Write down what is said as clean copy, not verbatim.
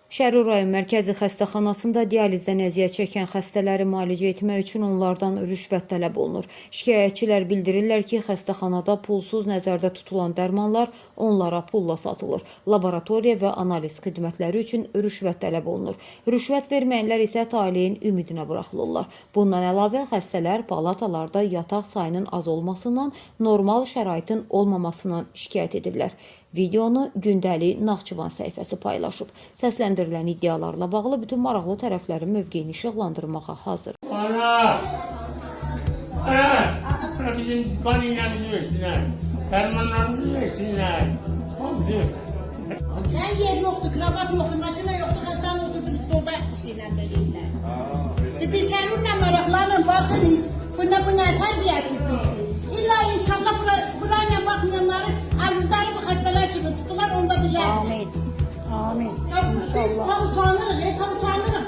Şərur rayon mərkəzi xəstəxanasında dializdən əziyyət çəkən xəstələri müalicə etmək üçün onlardan rüşvət tələb olunur. Şikayətçilər bildirirlər ki, xəstəxanada pulsuz nəzərdə tutulan dərmanlar onlara pulla satılır. Laboratoriya və analiz xidmətləri üçün rüşvət tələb olunur. Rüşvət verməyənlər isə taleyin ümidinə buraxılırlar. Bundan əlavə xəstələr palatalarda yataq sayının az olmasından, normal şəraitin olmamasından şikayət edirlər. Videonu Gündəlik Naxçıvan səhifəsi paylaşıb. Səsləndirilən iddialarla bağlı bütün maraqlı tərəflərin mövqeyini işıqlandırmağa hazır. Ana! Sıra bizim balinamızı versinler. Fermanlarımızı versinler. Her yer yoktu, kravat yoktu, makine yoktu, hastane oturdu, biz orada bir şeyler verirler. Bir şerunla meraklanın, bakın, bu ne terbiyesizliktir. İlla inşallah buraya bakmayanları, azizleri bu hastalar gibi tutular, onda bilerler. Amin. Amin. Biz tabi utanırız, tabi utanırız.